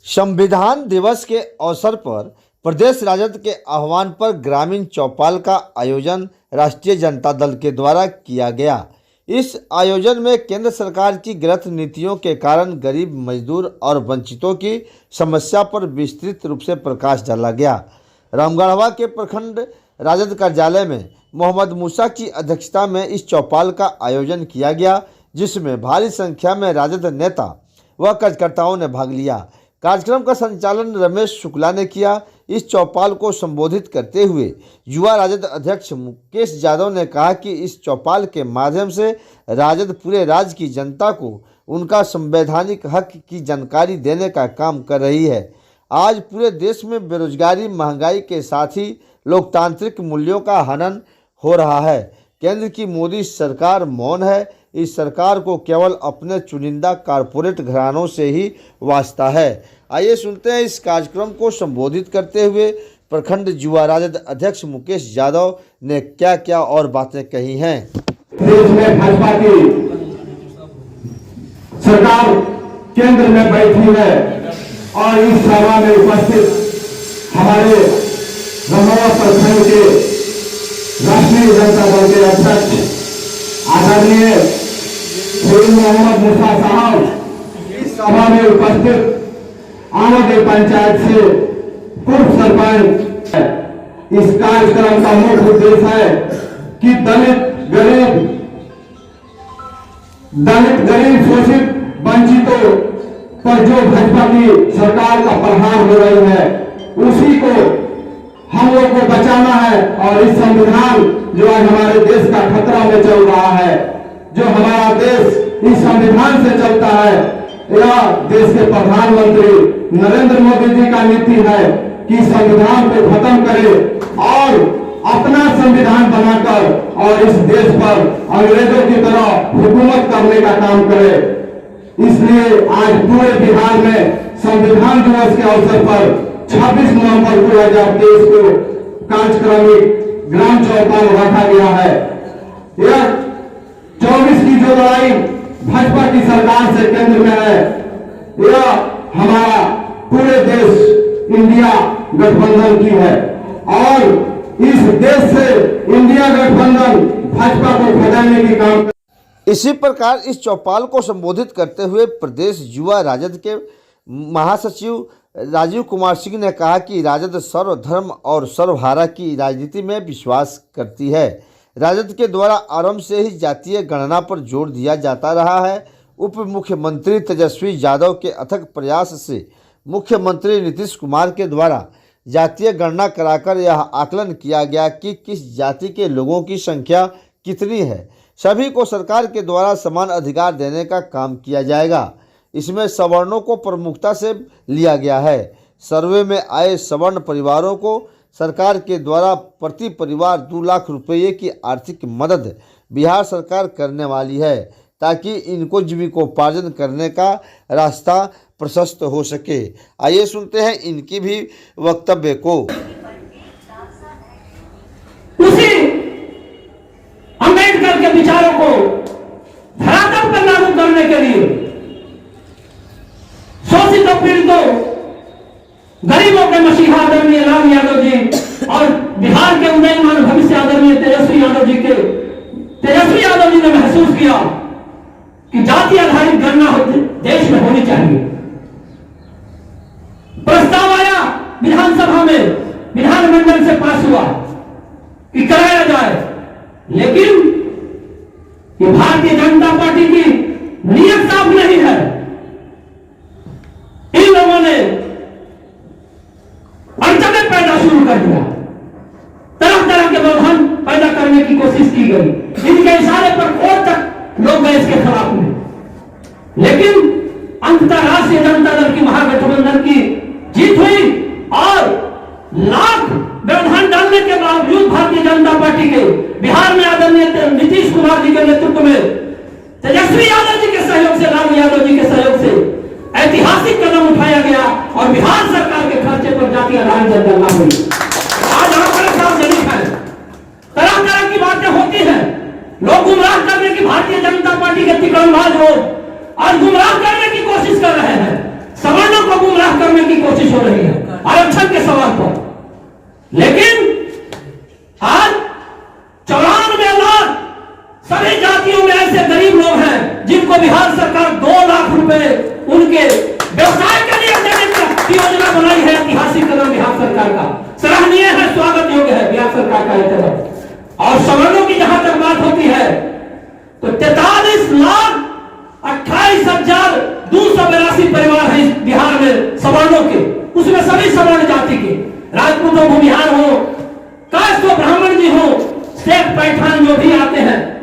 संविधान दिवस के अवसर पर प्रदेश राजद के आह्वान पर ग्रामीण चौपाल का आयोजन राष्ट्रीय जनता दल के द्वारा किया गया। इस आयोजन में केंद्र सरकार की गलत नीतियों के कारण गरीब, मजदूर और वंचितों की समस्या पर विस्तृत रूप से प्रकाश डाला गया। रामगढ़वा के प्रखंड राजद कार्यालय में मोहम्मद मूसा की अध्यक्षता में इस चौपाल का आयोजन किया गया, जिसमें भारी संख्या में राजद नेता व कार्यकर्ताओं ने भाग लिया। कार्यक्रम का संचालन रमेश शुक्ला ने किया। इस चौपाल को संबोधित करते हुए युवा राजद अध्यक्ष मुकेश यादव ने कहा कि इस चौपाल के माध्यम से राजद पूरे राज्य की जनता को उनका संवैधानिक हक की जानकारी देने का काम कर रही है। आज पूरे देश में बेरोजगारी, महंगाई के साथ ही लोकतांत्रिक मूल्यों का हनन हो रहा है। केंद्र की मोदी सरकार मौन है। इस सरकार को केवल अपने चुनिंदा कारपोरेट घरानों से ही वास्ता है। आइए सुनते हैं इस कार्यक्रम को संबोधित करते हुए प्रखंड युवा राजद अध्यक्ष मुकेश यादव ने क्या क्या और बातें कही हैं। देश में भाजपा की सरकार केंद्र में बैठी है और इस सभा में उपस्थित हमारे रमवा प्रखंड के राष्ट्रीय जनता दल के अध्यक्ष आदरणीय श्री मोहम्मद मूसा साहब, इस सभा में उपस्थित आमदे पंचायत से पूर्व सरपंच। इस कार्यक्रम का मुख्य उद्देश्य है कि दलित गरीब शोषित वंचितों पर जो भाजपा की सरकार का प्रहार हो रही है, उसी को हम लोग को बचाना है। और इस संविधान जो आज हमारे देश का खतरा में चल रहा है, जो हमारा देश इस संविधान से चलता है, यह देश के प्रधानमंत्री नरेंद्र मोदी जी का नीति है कि संविधान को खत्म करे और अपना संविधान बनाकर और इस देश पर अंग्रेजों की तरह हुकूमत करने का काम करे। इसलिए आज पूरे बिहार में संविधान दिवस के अवसर पर 26 नवंबर 2023 को कार्यक्रमिक ग्राम चौपाल रखा गया है। यह 24 की जो लड़ाई भाजपा की सरकार से केंद्र में है, यह हमारा पूरे देश इंडिया गठबंधन की है और इस देश से इंडिया गठबंधन भाजपा को भगाने की काम। इसी प्रकार इस चौपाल को संबोधित करते हुए प्रदेश युवा राजद के महासचिव राजीव कुमार सिंह ने कहा कि राजद सर्वधर्म और सर्वहारा की राजनीति में विश्वास करती है। राजद के द्वारा आरंभ से ही जातीय गणना पर जोर दिया जाता रहा है। उप मुख्यमंत्री तेजस्वी यादव के अथक प्रयास से मुख्यमंत्री नीतीश कुमार के द्वारा जातीय गणना कराकर यह आकलन किया गया कि किस जाति के लोगों की संख्या कितनी है। सभी को सरकार के द्वारा समान अधिकार देने का काम किया जाएगा। इसमें सवर्णों को प्रमुखता से लिया गया है। सर्वे में आए सवर्ण परिवारों को सरकार के द्वारा प्रति परिवार 2 लाख रुपये की आर्थिक मदद बिहार सरकार करने वाली है, ताकि इनको जीविकोपार्जन करने का रास्ता प्रशस्त हो सके। आइए सुनते हैं इनकी भी वक्तव्य को। उसी अंबेडकर के विचारों को धरातल पर लागू करने के लिए शोषित पीड़ितों, गरीबों के मसीहा आदरणीय लाल यादव जी और बिहार के उदयमान भविष्य आदरणीय तेजस्वी यादव जी ने महसूस किया कि जाति आधारित गणना देश में होनी चाहिए। प्रस्ताव आया विधानसभा में, विधानमंडल से पास हुआ कि कराया जाए, लेकिन ये भारतीय जनता पार्टी की नीयत साफ नहीं है। इन लोगों ने अड़चनें पैदा शुरू कर दिया, तरह तरह के व्यवधान पैदा करने की कोशिश की गई। इनके इशारे पर कोर्ट तक लोग गए इसके खिलाफ में, लेकिन अंततः राष्ट्रीय जनता दल की महागठबंधन की जीत हुई और लाख व्यवधान डालने के बावजूद भारतीय जनता पार्टी के बिहार में आदरणीय नीतीश कुमार जी के नेतृत्व में तेजस्वी यादव जी के सहयोग से, लाल यादव जी के सहयोग से ऐतिहासिक कदम उठाया गया और बिहार सरकार के खर्चे पर जाति आधारित जनगणना हुई। आज आंकड़े सार्वजनिक है, तरह तरह की बातें होती हैं, लोग गुमराह करने की, भारतीय जनता पार्टी के तिकड़मबाज लोग आज गुमराह करने की कोशिश कर रहे हैं, सवर्णों को गुमराह करने की कोशिश हो रही है आरक्षण के सवाल पर। लेकिन आज 94 लाख सभी जातियों में ऐसे गरीब लोग हैं जिनको बिहार सरकार 2 लाख रुपए उनके व्यवसाय के लिए देने की योजना बनाई है। ऐतिहासिक कदम बिहार सरकार का सराहनीय है, स्वागत योग्य है बिहार सरकार का यह कदम। और सवर्णों की जहां तक बात होती है तो 43,28,282 परिवार हैं बिहार में सवर्णों के, उसमें सभी सवर्ण जाति के, राजपूत हो, भूमिहार हो, कास्ट हो, ब्राह्मण जी हो, शेख पैठान जो भी आते हैं।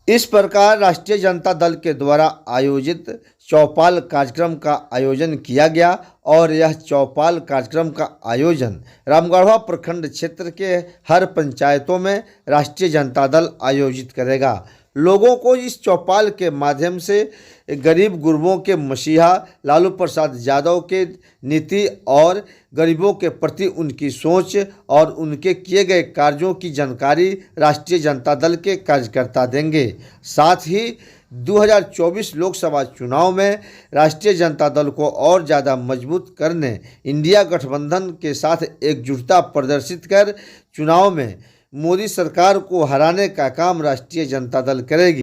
इस प्रकार राष्ट्रीय जनता दल के द्वारा आयोजित चौपाल कार्यक्रम का आयोजन किया गया और यह चौपाल कार्यक्रम का आयोजन रामगढ़वा प्रखंड क्षेत्र के हर पंचायतों में राष्ट्रीय जनता दल आयोजित करेगा। लोगों को इस चौपाल के माध्यम से गरीब गुरबों के मसीहा लालू प्रसाद यादव के नीति और गरीबों के प्रति उनकी सोच और उनके किए गए कार्यों की जानकारी राष्ट्रीय जनता दल के कार्यकर्ता देंगे। साथ ही 2024 लोकसभा चुनाव में राष्ट्रीय जनता दल को और ज़्यादा मजबूत करने इंडिया गठबंधन के साथ एकजुटता प्रदर्शित कर चुनाव में मोदी सरकार को हराने का काम राष्ट्रीय जनता दल करेगी।